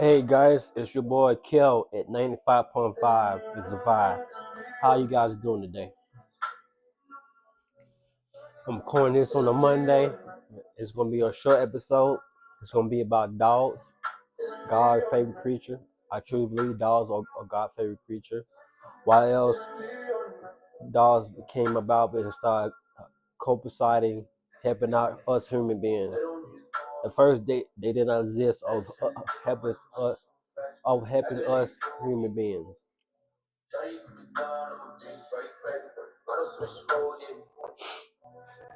Hey guys, it's your boy Kel at 95.5. It's a vibe. How you guys doing today? I'm recording this on a Monday. It's gonna be a short episode. It's gonna be about dogs, God's favorite creature. I truly believe dogs are God's favorite creature. Why else dogs came about and started copaceting, helping out us human beings. At first, they did not exist of helping us human beings.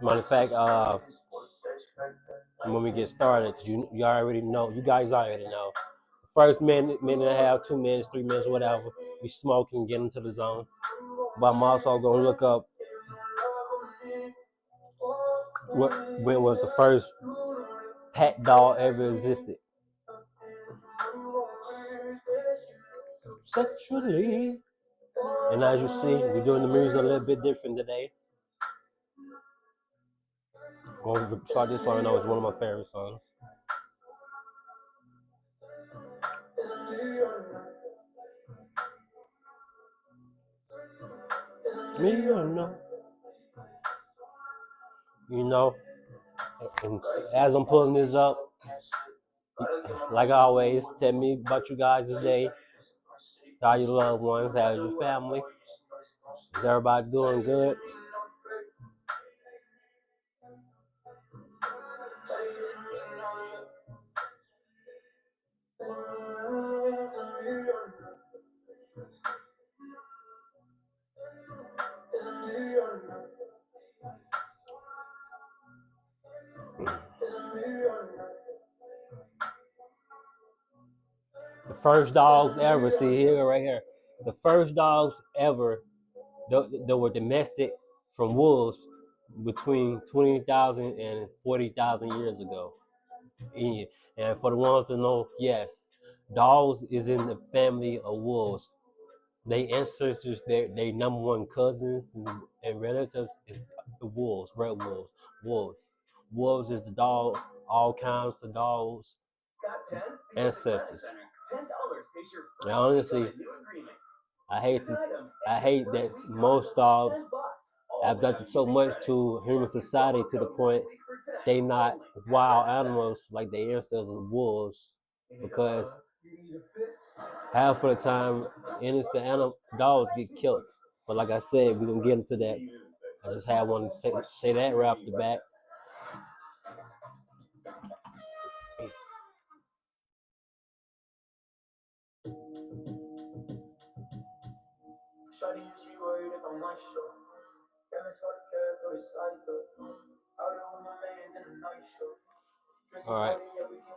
Matter of fact, when we get started, you already know, you guys already know. First minute and a half, 2 minutes, 3 minutes, whatever, we smoking, get into the zone. But I'm also gonna look up when was the first pet dog ever existed. Sexually. And as you see, we're doing the music a little bit different today. Going to start this song, I know it's one of my favorite songs. Me, you know, and as I'm pulling this up, like always, tell me about you guys today. How your loved ones, how's your family? Is everybody doing good? The first dogs ever, see here, right here. The first dogs ever that were domestic from wolves between 20,000 and 40,000 years ago. And for the ones that know, yes, dogs is in the family of wolves. They ancestors, they number one cousins and relatives is the wolves, red wolves, wolves. Wolves is the dogs, all kinds of dogs, ancestors. And honestly, I hate that most dogs have done so much to human society to the point they not wild animals like their ancestors wolves, because half of the time innocent dogs get killed. But like I said, we're gonna get into that. I just had one say that right off the bat. All right,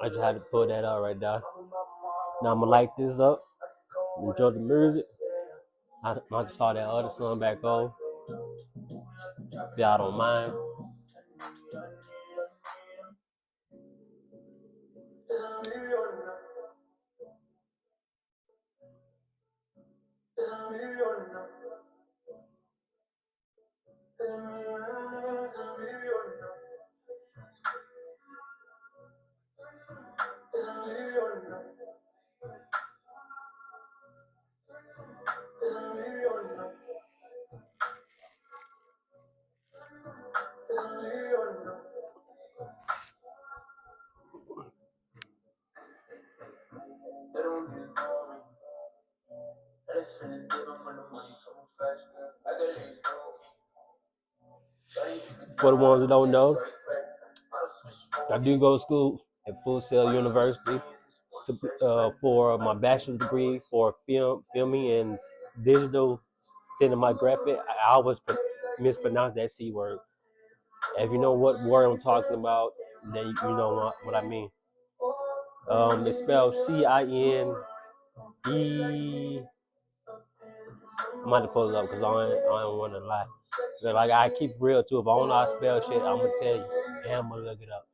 I just had to pull that out right now. Now I'm gonna light this up. Enjoy the music. I might start that other song back on. If y'all don't mind. For the ones that don't know, I do go to school at Full Sail University for my bachelor's degree for filming and digital cinematography. I always mispronounce that C word. If you know what word I'm talking about, then you know what I mean. It's spelled CINE. I'm about to pull it up because I don't want to lie. But like I keep real too. If I don't know how to spell shit, I'm gonna tell you. And I'm gonna look it up.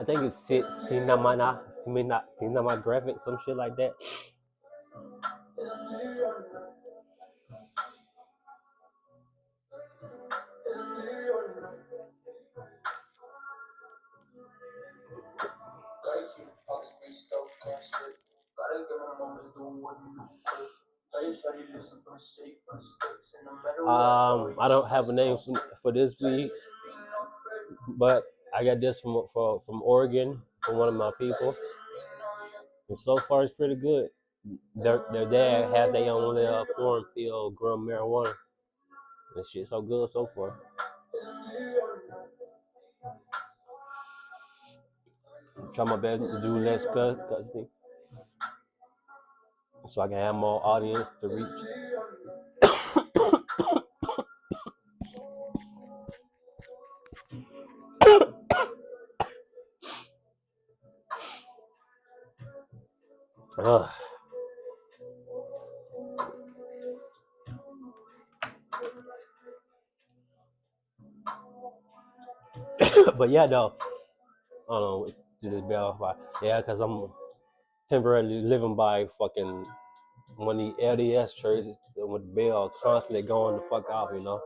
I think it's cinematographic, some shit like that. I don't have a name for this week, but I got this from Oregon from one of my people, and so far it's pretty good. Their dad has their own little farm field growing marijuana, and shit so good so far. Try my best to do less cussing, so I can have more audience to reach. But yeah, though, I don't know. To this bell, yeah, because I'm temporarily living by fucking one of the LDS churches with the bell constantly going the fuck off, you know.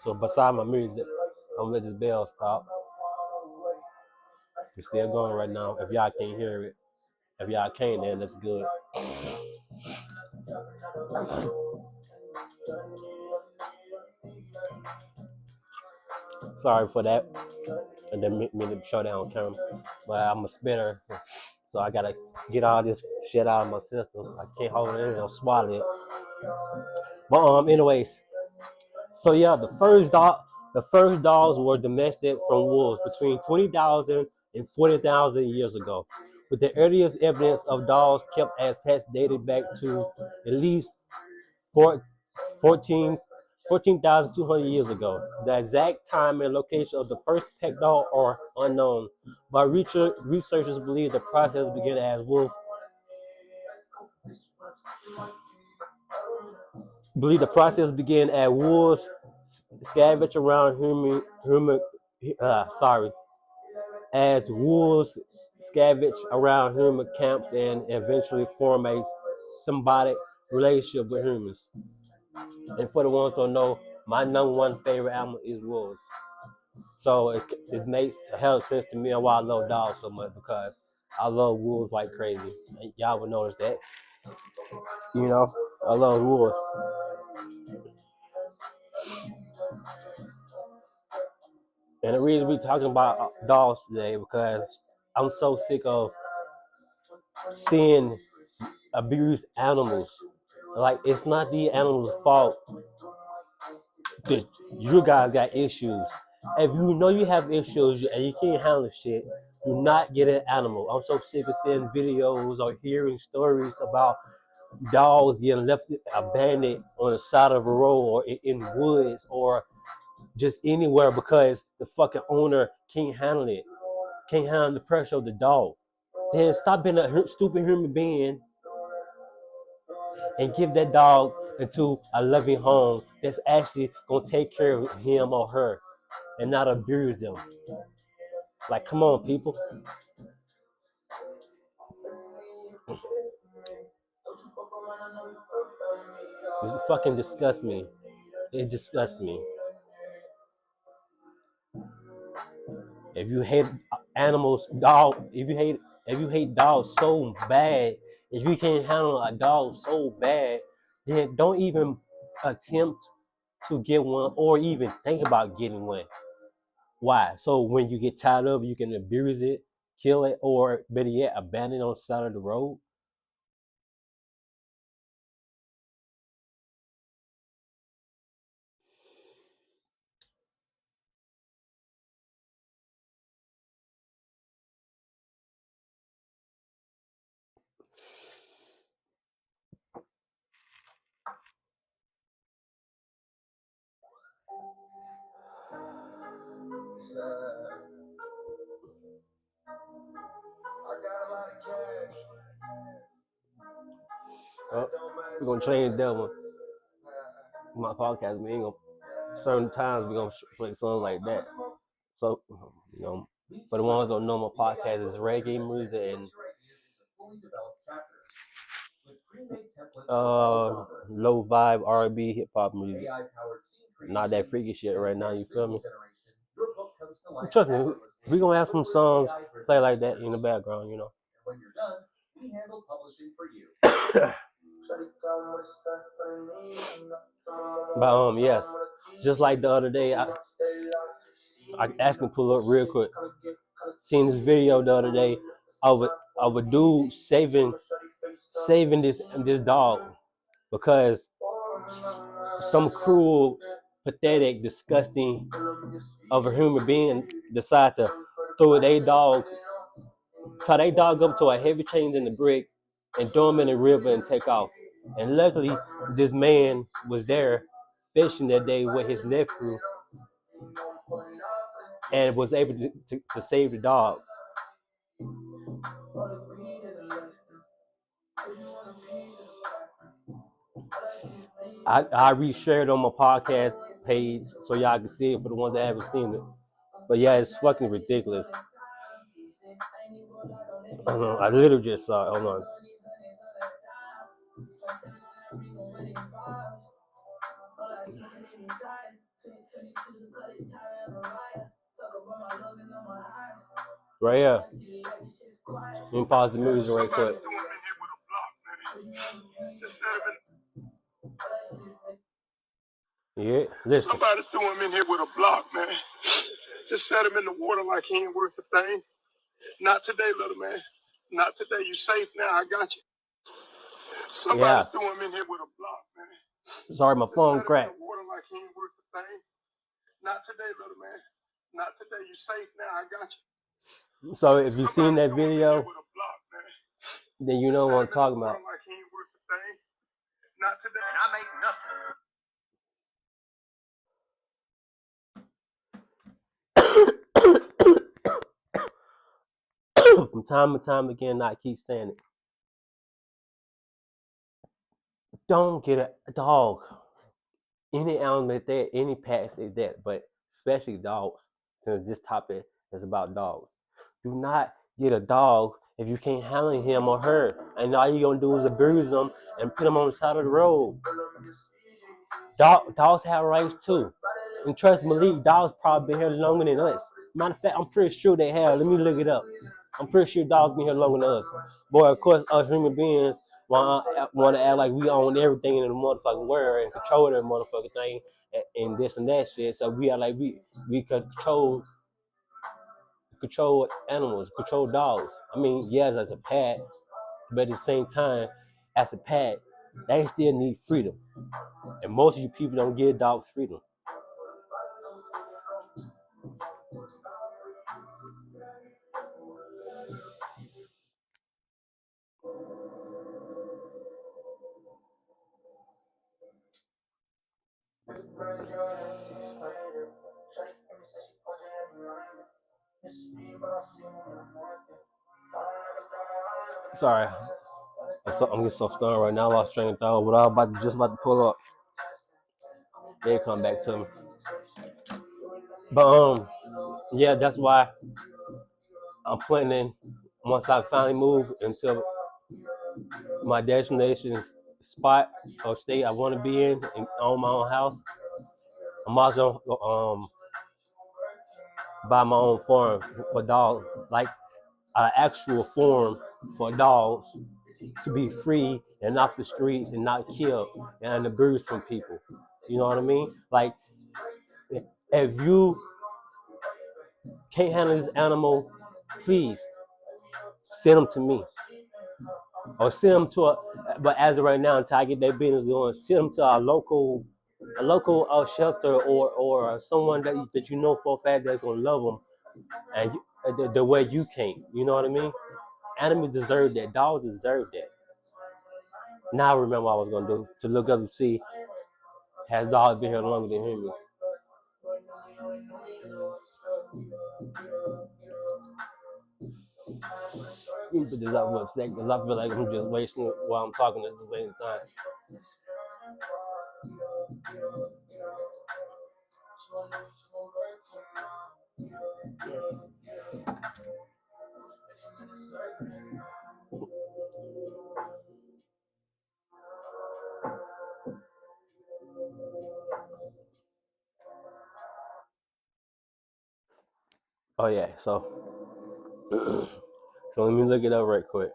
So beside my music, I'm gonna let this bell stop. It's still going right now. If y'all can't hear it, if y'all can't, then that's good. Sorry for that. And then me to show down camera, but I'm a spitter, so I gotta get all this shit out of my system. I can't hold it in or swallow it. But anyways, so yeah, the first dogs were domestic from wolves between 20,000 and 40,000 years ago, with the earliest evidence of dogs kept as pets dated back to at least 14 14,200 years ago. The exact time and location of the first pet dog are unknown, but researchers believe the process began as wolves scavenge around as wolves scavenge around human camps and eventually form a symbiotic relationship with humans. And for the ones who don't know, my number one favorite animal is wolves. So it makes a hell of sense to me and why I love dogs so much, because I love wolves like crazy. And y'all would notice that. You know, I love wolves. And the reason we're talking about dogs today because I'm so sick of seeing abused animals. Like, it's not the animal's fault that you guys got issues. If you know you have issues and you can't handle shit, do not get an animal. I'm so sick of seeing videos or hearing stories about dogs getting left abandoned on the side of a road or in woods or just anywhere because the fucking owner can't handle it, can't handle the pressure of the dog. Then stop being a stupid human being and give that dog into a loving home that's actually gonna take care of him or her and not abuse them. Like, come on, people. It fucking disgusts me. It disgusts me. If you hate animals, if you hate dogs so bad, if you can't handle a dog so bad, then don't even attempt to get one or even think about getting one. Why? So when you get tired of it, you can abuse it, kill it, or better yet, abandon it on the side of the road. We're gonna change that one. My podcast, we ain't gonna certain times we're gonna play songs like that. So, you know, for the ones who don't know, my podcast is reggae music and low vibe R&B hip hop music. Not that freaky shit right now. You feel me? Trust me, we gonna have some songs play like that in the background, you know. But yes, just like the other day, I actually pull up real quick. Seen this video the other day of a dude saving this dog because some cruel, pathetic, disgusting of a human being decide to throw their dog, tie their dog up to a heavy chain in the brick, and throw him in the river and take off. And luckily, this man was there fishing that day with his nephew and was able to save the dog. I reshared on my podcast page so y'all can see it for the ones that haven't seen it. But yeah, it's fucking ridiculous. I literally just saw it. Hold on. Right here. Let me pause the music right quick. Yeah, listen. Somebody threw him in here with a block, man. Just set him in the water like he ain't worth a thing. Not today, little man. Not today. You safe now. I got you. Somebody threw him in here with a block, man. Sorry, my phone cracked. In the water like he ain't worth a thing. Not today, little man. Not today. You safe now. I got you. So if you've seen that video, then you know what I'm talking about. Like he ain't worth a thing. Not today. And I make nothing. From time to time again, I keep saying it. Don't get a dog. Any animal is that, any pets is that, but especially dogs, since this topic is about dogs. Do not get a dog if you can't handle him or her. And all you're going to do is abuse them and put them on the side of the road. Dogs have rights too. And trust Malik, dogs probably been here longer than us. Matter of fact, I'm pretty sure they have. Let me look it up. I'm pretty sure dogs been here longer than us. Boy, of course, us human beings want to act like we own everything in the motherfucking world and control that motherfucking thing and this and that shit. So we are like we control animals, control dogs. I mean, yes, as a pet, but at the same time, as a pet, they still need freedom. And most of you people don't give dogs freedom. Sorry, I'm getting so stunned right now. I lost train of thought. What I was just about to pull up, they come back to me. But yeah, that's why I'm planning once I finally move into my destination spot or state I want to be in and own my own house. I'm also buy my own farm for dogs, like an actual farm for dogs to be free and off the streets and not killed and abused from people. You know what I mean? Like, if you can't handle this animal, please send them to me. Or send them to but as of right now, until I get that business going, send them to a local shelter or someone that you know for a fact that's gonna love them and the way you can't. You know what I mean? Animals deserve that. Dogs deserve that. Now I remember what I was gonna do to look up and see has dogs been here longer than humans. Let me put this up for a second because I feel like I'm just wasting it while I'm talking at the same time. Oh yeah, so so let me look it up right quick.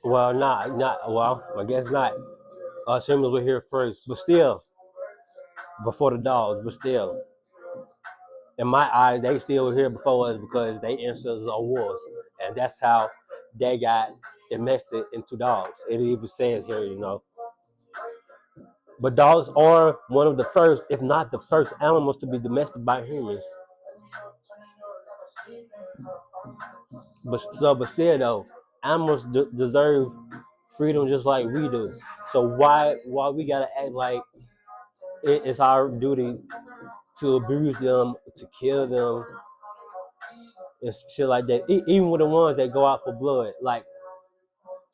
Well, not well. I guess not. Us humans were here first, but still, before the dogs. But still, in my eyes, they still were here before us because they ancestors are wolves, and that's how they got domestic into dogs. It even says here, you know. But dogs are one of the first, if not the first, animals to be domesticated by humans. But still though, animals deserve freedom just like we do. So why we gotta act like it's our duty to abuse them, to kill them, and shit like that? Even with the ones that go out for blood, like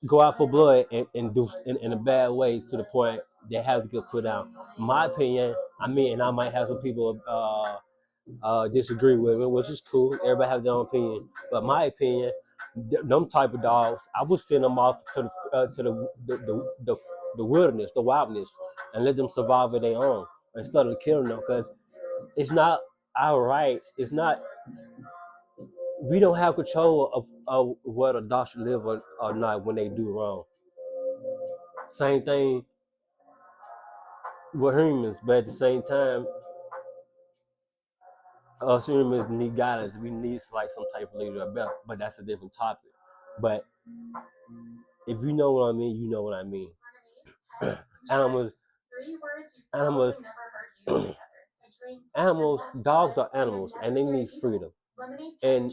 go out for blood and do in a bad way to the point they have to get put out. My opinion, I mean, and I might have some people disagree with it, which is cool. Everybody have their own opinion. But my opinion, them type of dogs, I would send them off to the wilderness, the wilderness, and let them survive on their own instead of killing them. Because it's not our right. It's not. We don't have control of what a dog should live or not when they do wrong. Same thing with humans, but at the same time, us humans need guidance. We need like some type of leader or better, but that's a different topic. But if you know what I mean, you know what I mean. animals, animals, animals. Dogs are animals, and they need freedom. And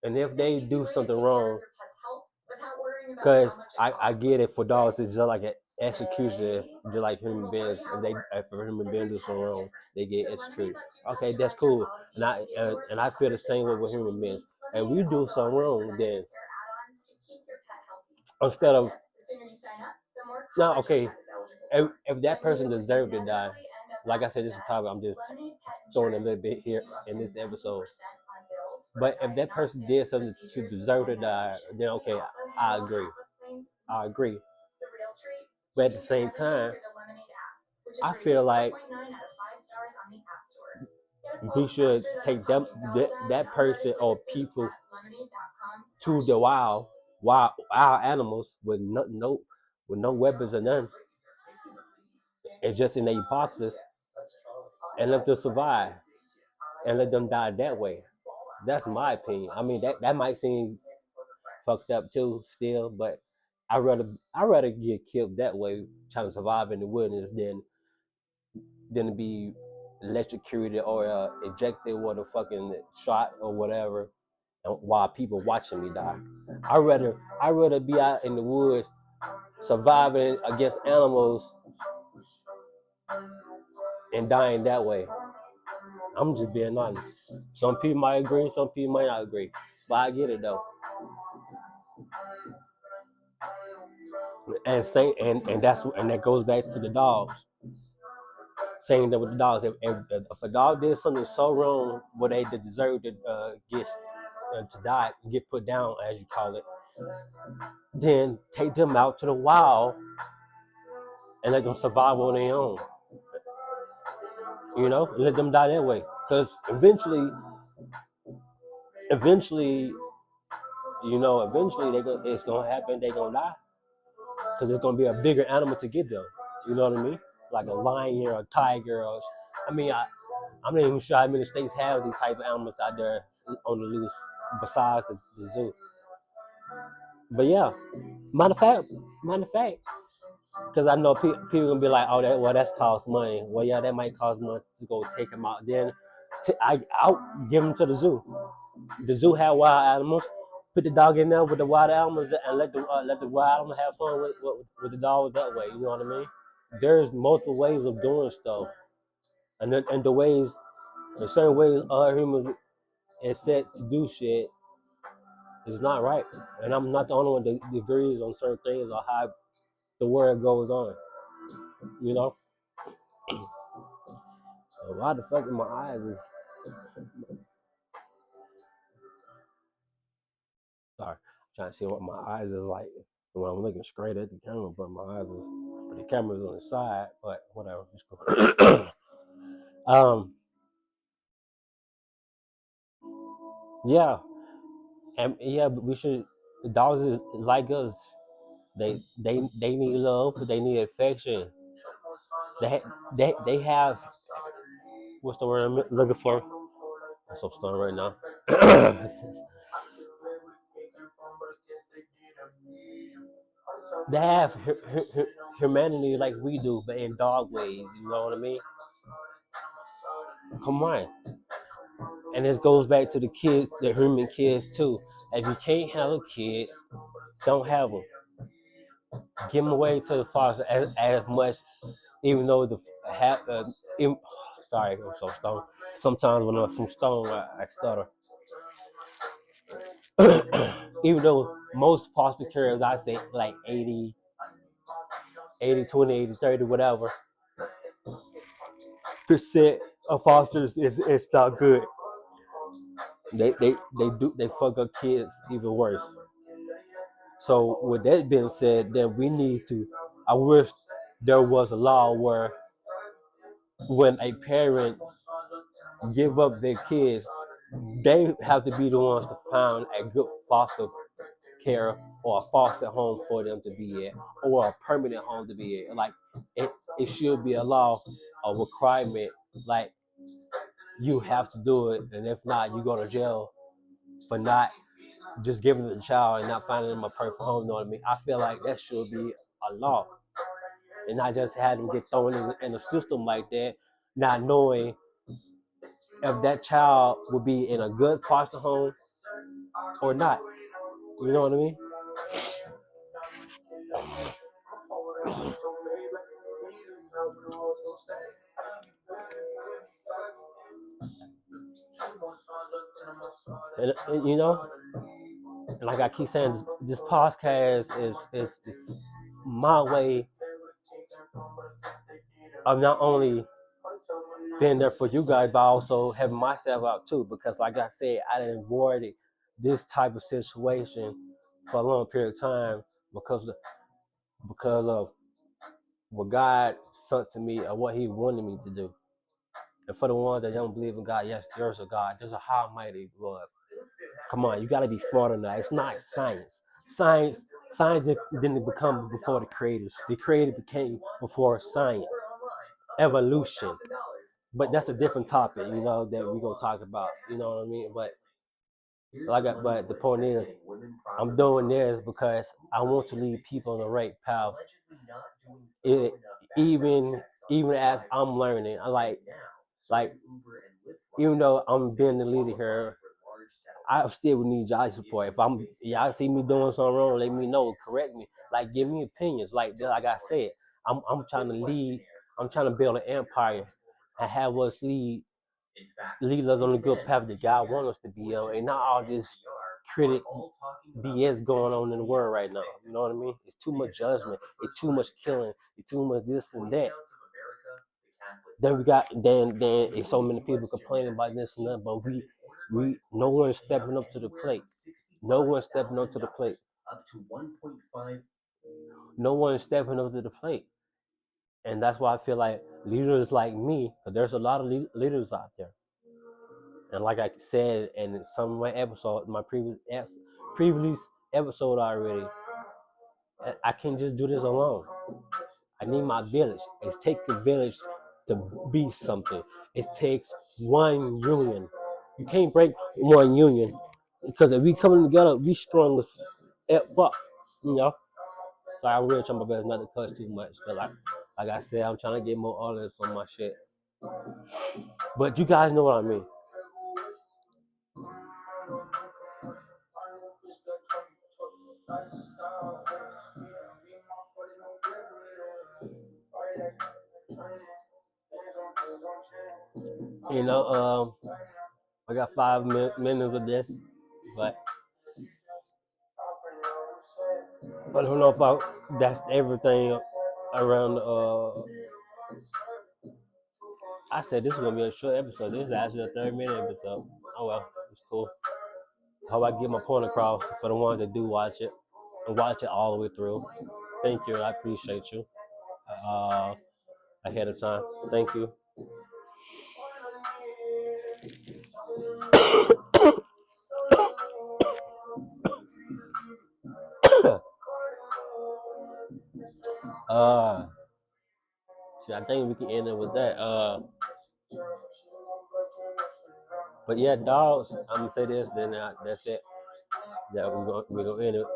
if they do something wrong, because I get it, for dogs it's just like an execution, just like human beings. If a human being do something wrong, they get executed. Okay, that's cool, and I feel the same way with human beings. And we do something wrong, then instead of no, okay, if that person deserved to die, like I said, this is a topic I'm just throwing a little bit here in this episode. But if that person did something to deserve to die, then okay, I agree. I agree. But at the same time, I feel like we should take that person or people to the wild animals with no weapons or none, and just in their boxes, and let them survive and let them die that way. That's my opinion. I mean that might seem fucked up too, still, but I rather get killed that way, trying to survive in the wilderness than to be electrocuted or ejected or the fucking shot or whatever, and while people watching me die. I rather be out in the woods surviving against animals and dying that way. I'm just being honest. Some people might agree, some people might not agree, but I get it though. And that goes back to the dogs. Saying that with the dogs, if a dog did something so wrong where they deserve to get to die, get put down as you call it, then take them out to the wild and let them survive on their own. Let them die that way. Because eventually, it's gonna happen. They're gonna die because it's gonna be a bigger animal to get them. You know what I mean? Like a lion or a tiger. I mean, I'm not even sure how many states have these type of animals out there on the loose besides the zoo. But yeah, matter of fact, because I know people gonna be like, oh, that's cost money. Well, yeah, that might cost money to go take them out. Then I'll give them to the zoo. The zoo have wild animals. Put the dog in there with the wild animals and let the wild animals have fun with the dog that way. You know what I mean? There's multiple ways of doing stuff, and the ways, the certain ways other humans and set to do shit is not right. And I'm not the only one that agrees on certain things or how the world goes on. You know? So why the fuck in my eyes is sorry, I'm trying to see what my eyes is like when I'm looking straight at the camera, but my eyes is but the camera's on the side, but whatever. Just go. Yeah. And yeah, but we should dogs is like us. They need love, they need affection. They have what's the word I'm looking for? I'm so stoned right now. They have humanity like we do, but in dog ways. You know what I mean? Come on. And this goes back to the kids, the human kids too. If you can't handle kids, don't have them. Give them away to the foster as much, even though the have. Sorry, I'm so stoned. Sometimes when I'm so stoned, I stutter. Even though most foster carers, I say like 80, 20, 80, 30, whatever percent of fosters is not good. They fuck up kids even worse. So with that being said, then we need to. I wish there was a law where when a parent give up their kids, they have to be the ones to find a good foster care or a foster home for them to be at, or a permanent home to be at. Like it should be a law, a requirement. Like you have to do it, and if not, you go to jail for not just giving the child and not finding them a perfect home. You know what I mean? I feel like that should be a law, and not just have them get thrown in a system like that, not knowing if that child will be in a good foster home or not. You know what I mean? And you know, like I keep saying, this podcast is my way of not only being there for you guys, but also having myself out too. Because like I said, I didn't avoid this type of situation for a long period of time because of what God sent to me or what He wanted me to do. And for the ones that don't believe in God, yes, there's a God. There's a high mighty love. Come on, you got to be smarter than that. It's not science. Science didn't become before the creators. The creator became before science, evolution. But that's a different topic, you know, that we're gonna talk about. You know what I mean? But the point is, I'm doing this because I want to lead people on the right path. It, even as I'm learning, I like even though I'm being the leader here, I still would need y'all support. If y'all see me doing something wrong, let me know, correct me, like give me opinions. Like I said, I'm trying to lead. I'm trying to build an empire and have us lead us on the good path that God wants us to be on, and not all this critic BS going on in the world right now. You know what I mean? It's too much judgment. It's too much killing. It's too much this and that. Then it's so many people complaining about this and that, but no one's stepping up to the plate. No one's stepping up to the plate. No one's stepping up to the plate, and that's why I feel like leaders like me, because there's a lot of leaders out there. And like I said in some of my episodes, my previous episode already, I can't just do this alone. I need my village. It takes a village to be something. It takes one union. You can't break one union because if we coming together, we strong as fuck. You know. So I'm really trying my best not to cuss too much. But like I said, I'm trying to get more honest on my shit. But you guys know what I mean. You know, I got 5 minutes of this, but I don't know if that's everything around. I said this is gonna be a short episode. This is actually a 30-minute episode. Oh well, it's cool. How I get my point across for the ones that do watch it and watch it all the way through. Thank you. I appreciate you ahead of time. Thank you. I think we can end it with that. But yeah, dogs. I'm gonna say this, then that's it. Yeah, we're gonna end it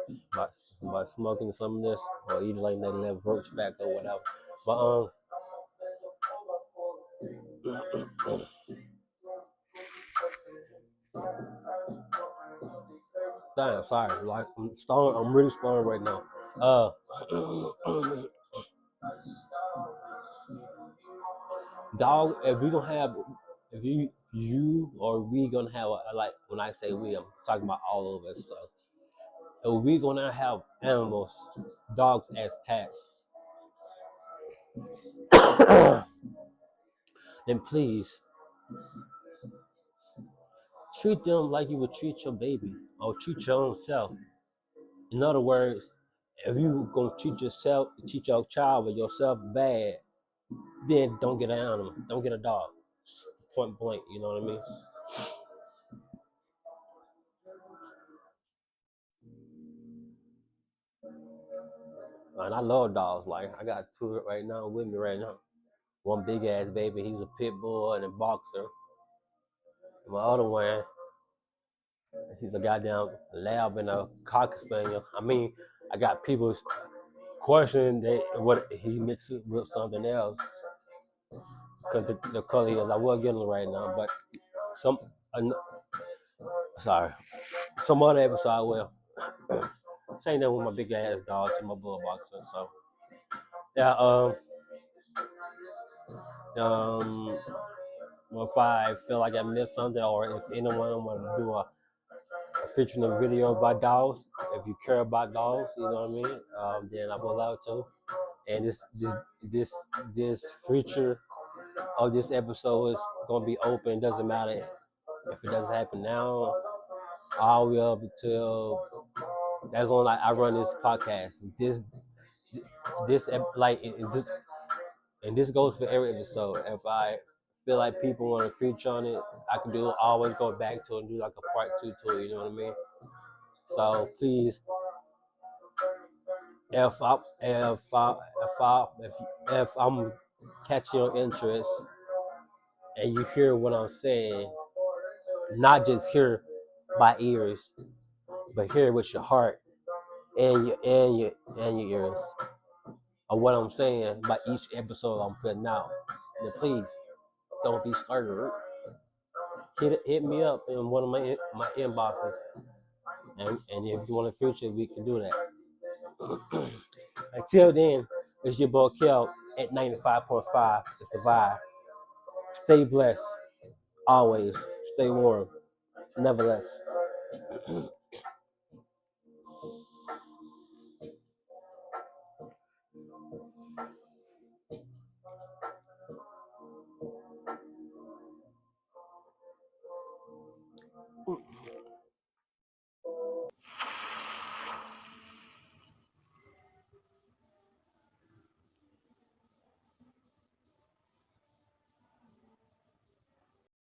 by smoking some of this or eating like that left roach back or whatever. But damn, sorry. Like I'm stoned. I'm really stoned right now. Dog. If you or we gonna have like when I say we, I'm talking about all of us. So if we gonna have animals, dogs as pets, then please treat them like you would treat your baby or treat your own self. In other words, if you gonna treat your child or yourself bad, then don't get an animal, don't get a dog. Point blank, you know what I mean? And I love dogs. Like I got two right now with me right now. One big ass baby, he's a pit bull and a boxer. My other one, he's a goddamn lab and a cocker spaniel. I mean, I got people questioning that what he mixes with something else because the color is. I will get him right now, but some. Sorry, some other episode I will. Same thing with my big ass dog to my bull boxer. So yeah, if I feel like I missed something, or if anyone want to do a fictional video about dogs, if you care about dogs, you know what I mean, then I would love to. And this feature of this episode is gonna be open. Doesn't matter if it doesn't happen now. I will until that's on like I run this podcast. This like this and this goes for every episode. If I feel like people want to feature on it, I can do always go back to it and do like a part 2 to it. You know what I mean? So please, if I'm catching your interest and you hear what I'm saying, not just hear by ears, but hear with your heart and your ears of what I'm saying by each episode I'm putting out. Then please don't be scared. Hit me up in one of my inboxes, and if you want to feature, we can do that. Until then, it's your boy Kel at 95.5 to survive. Stay blessed, always. Stay warm, nevertheless.